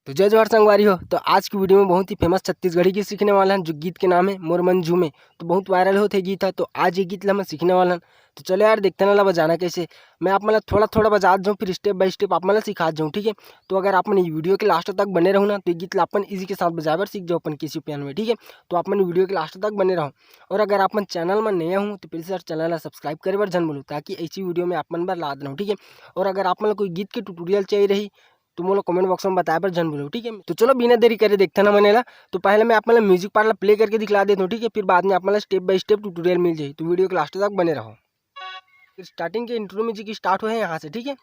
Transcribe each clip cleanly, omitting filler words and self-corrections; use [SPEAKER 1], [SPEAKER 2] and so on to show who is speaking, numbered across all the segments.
[SPEAKER 1] तो जय जवाहर संगवारी हो। तो आज की वीडियो में बहुत ही फेमस छत्तीसगढ़ी गीत सीखने वाला है, जो गीत के नाम है मोर मन झूमे। तो बहुत वायरल होते गीत है, तो आज ये गीत ला मैं सीखने वाला हूं। तो चलो यार देखते ना बजाना कैसे। मैं आप मतलब थोड़ा थोड़ा बजा जाऊँ, फिर स्टेप बाय स्टेप आप मतलब सिखा जाऊँ, ठीक है। तो अगर आप वीडियो के लास्ट तक बने रहो ना, तो ये गीत ला अपन इजी के साथ बजावर सीख जाओ अपन किसी पियानो में, ठीक है। तो आप वीडियो के लास्ट तक बने रहो। और अगर आप चैनल में नया हूँ तो प्लीज सर चैनल सब्सक्राइब करे बर जन बोलूँ, ताकि ऐसी वीडियो में आप मन बार लाद रहूँ, ठीक है। और अगर आप कोई गीत के ट्यूटोरियल चाहिए रही तो मोला कमेंट बॉक्स में बताया पर जन बोलो, ठीक है। तो चलो बिना देरी करे देखते ना मनेला। तो पहले मैं आप म्यूजिक पार्ट ला प्ले करके दिखला देता हूँ, ठीक है। फिर बाद में आप स्टेप बाय स्टेप ट्यूटोरियल मिल जाए, तो वीडियो के लास्ट तक बने रहो। फिर स्टार्टिंग के इंट्रो म्यूजिक स्टार्ट हुए यहाँ से, ठीक है।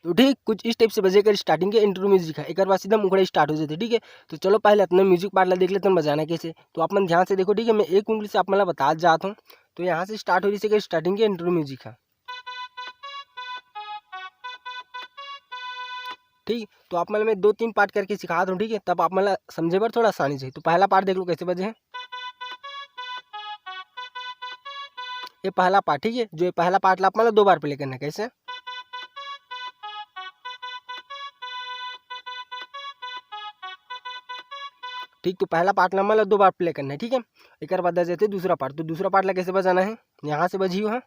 [SPEAKER 1] तो ठीक कुछ इस टाइप से बजेकर स्टार्टिंग के इंट्रो म्यूजिक है, एक बार सीधा मुखड़ा स्टार्ट हो जाते, ठीक है। तो चलो पहले अपना म्यूजिक पार्ट ला देख लेते हैं बजाना कैसे। तो आप मन ध्यान से देखो, ठीक है। मैं एक उंगली से आप मतलब बता जाता हूँ। तो यहाँ से स्टार्ट हो रही है स्टार्टिंग के इंट्रो म्यूजिक है, ठीक। तो आप मतलब मैं 2-3 पार्ट करके सिखा दूँ, ठीक है। तब आप मतलब समझे पर थोड़ा आसानी से। तो पहला पार्ट देख लो कैसे बजे है। ये पहला पार्ट, ठीक है। जो ये पहला पार्ट ला आप मतलब 2 बार प्ले करना है कैसे। ठीक। तो पहला पार्ट ला मतलब 2 बार प्ले करना है, ठीक है। एक बाद आ जाते दूसरा पार्ट। तो दूसरा पार्ट ला कैसे बजाना है, यहाँ से बजियो है।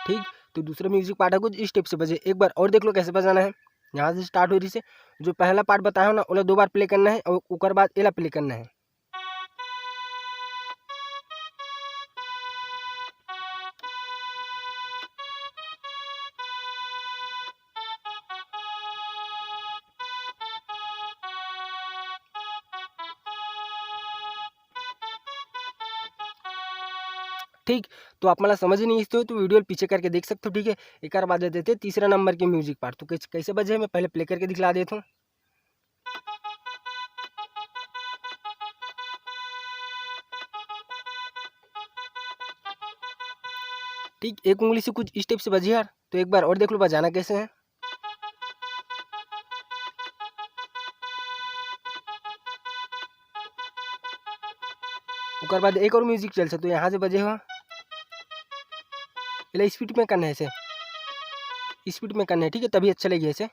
[SPEAKER 1] ठीक। तो दूसरा म्यूजिक पार्ट है कुछ इस स्टेप से बजे, एक बार और देख लो कैसे बजाना है। यहाँ से स्टार्ट हो रही से जो पहला पार्ट बताया हो ना, ओला 2 बार प्ले करना है और उकर बाद एला प्ले करना है। ठीक। तो आप मतलब समझ नहीं इसते हो तो वीडियो पीछे करके देख सकते हो, ठीक है। एक बार बजा देते तीसरा नंबर के म्यूजिक पार्ट। तो कैसे बजे मैं पहले प्ले करके दिखला देता हूँ। ठीक। एक उंगली से कुछ इस टाइप से बजे यार। तो एक बार और देख लो बजाना कैसे है। उसके बाद एक और म्यूजिक चल सकते, तो यहाँ से बजे हुआ स्पीड में करना है, ऐसे स्पीड में करना है, ठीक है। तभी अच्छा लगे ऐसे।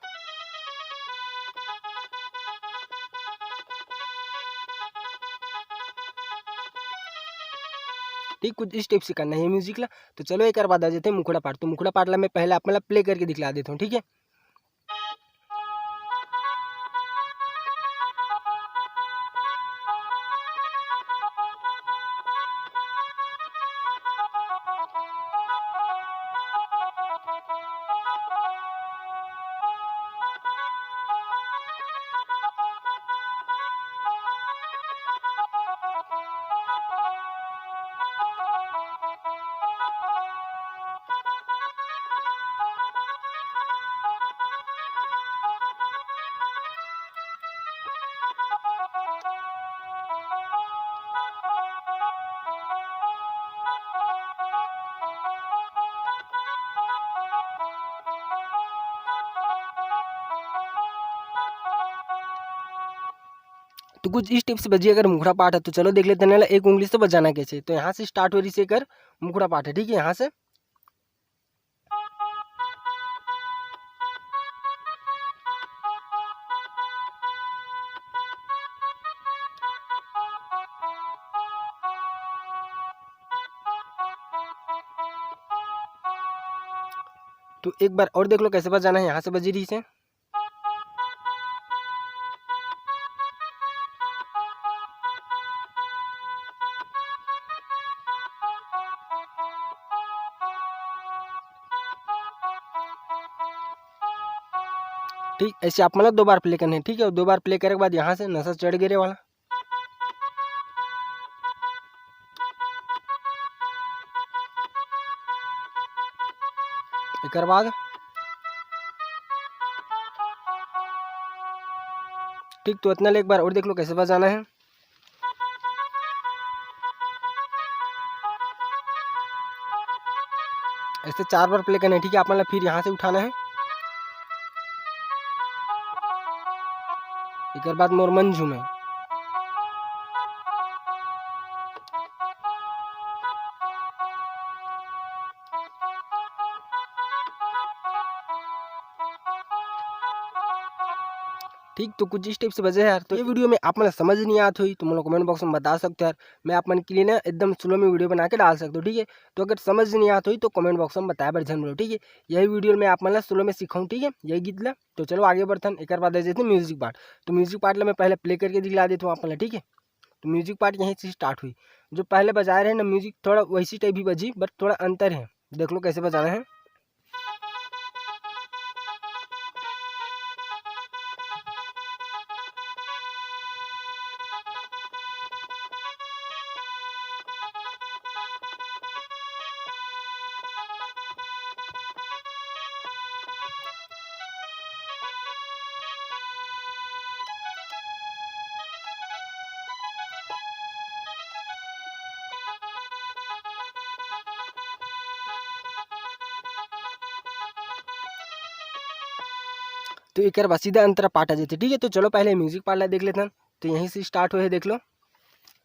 [SPEAKER 1] ठीक। कुछ इस टाइप से करना है म्यूजिक ला। तो चलो एक बार बाद आ जाते हैं मुखड़ा पार्ट। तो मुखड़ा पार्ट ला मैं पहले आप मतलब प्ले करके दिखला देता हूँ, ठीक है। तो कुछ इस टिप्स बजिए अगर मुखड़ा पाठ है। तो चलो देख लेते हैं एक उंगली से बजाना कैसे। तो यहाँ से स्टार्ट हो रही से कर मुखड़ा पाठ है, ठीक है। यहाँ से तो एक बार और देख लो कैसे बजाना है। यहाँ से बजी रही से। ठीक ऐसे आप मतलब 2 बार प्ले करने हैं, ठीक है। और 2 बार प्ले करने के बाद यहाँ से नशा चढ़ गिरे वाला, एक बाद ठीक। तो इतना एक बार और देख लो कैसे बजाना है। ऐसे 4 बार प्ले करना है, ठीक है। आप मतलब फिर यहाँ से उठाना है, एक बाद मोर मन झूमे, ठीक। तो कुछ इस टाइप से बजे यार। तो ये वीडियो में आप मतलब समझ नहीं आती हुई तो मतलब कमेंट बॉक्स में बता सकते हो यार। मैं आप मन के लिए ना एकदम स्लो में वीडियो बना के डाल सकता हूँ, ठीक है। तो अगर समझ नहीं आती हुई तो कमेंट बॉक्स में बताया बर्जन बोलो, ठीक है। यही वीडियो में आप मतलब स्लो में सिखाऊँ, ठीक है, यही गीत ला। तो चलो आगे बढ़ते एक बाद दे देते म्यूजिक पार्ट। तो म्यूजिक पार्ट ला मैं पहले प्ले करके दिखला देता हूँ आप मतलब, ठीक है। तो म्यूजिक पार्ट यहीं से स्टार्ट हुई। जो पहले बजा रहे हैं ना म्यूजिक थोड़ा वैसी टाइप ही बजी, बट थोड़ा अंतर है। देख लो कैसे बजाना है। तो एक बार सीधा अंतरा पार्ट आ जाते, ठीक है। तो चलो पहले म्यूजिक पार्ट ला देख लेते हैं। तो यहीं से स्टार्ट हुए देख लो।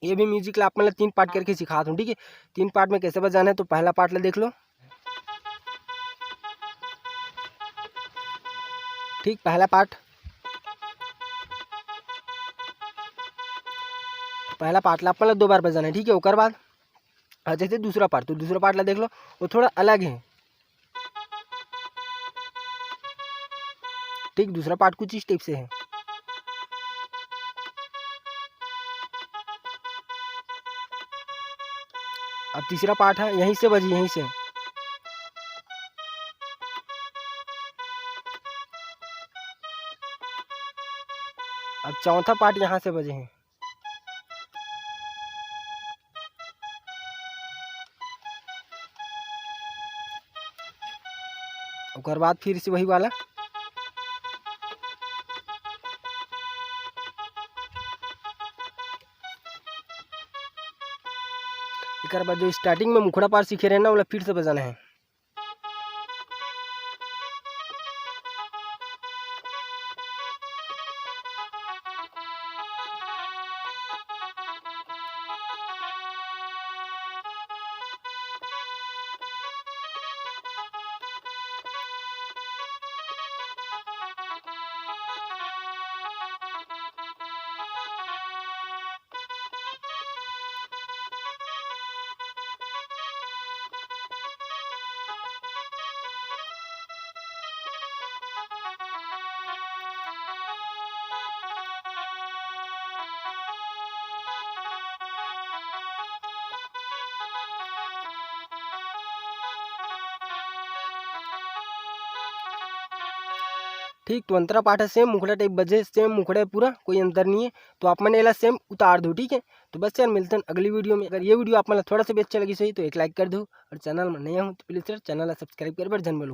[SPEAKER 1] ये भी म्यूजिक ला आप मतलब 3 पार्ट करके सिखाता हूँ, ठीक है। 3 पार्ट में कैसे बजाना है। तो पहला पार्ट ला देख लो, ठीक। पहला पार्ट ला आप मतलब 2 बार बजाना है, ठीक है। उसके बाद आ जाते दूसरा पार्ट। तो दूसरा पार्ट ला देख लो, वो थोड़ा अलग है, ठीक। दूसरा पार्ट कुछ इस टाइप से है। अब तीसरा पार्ट है, यहीं से बजी, यहीं से। अब चौथा पार्ट यहाँ से बजे हैं। उसके बाद फिर से वही वाला। एक बाद जो स्टार्टिंग में मुखड़ा पार्ट सीखे रहे ना वाला फिर से बजाना है। ठीक। तो अंतरा पाठ है सेम मुखड़ा टाइप बजे, सेम मुखड़ा है पूरा, कोई अंतर नहीं है। तो आप मैंने एला सेम उतार दो, ठीक है। तो बस यार मिलते हैं अगली वीडियो में। अगर ये वीडियो आप मतलब थोड़ा सा भी अच्छा लगी सही तो एक लाइक कर दो, और चैनल में नया हूँ तो प्लीज़ सर चैनल सब्सक्राइब कर जन बोलो।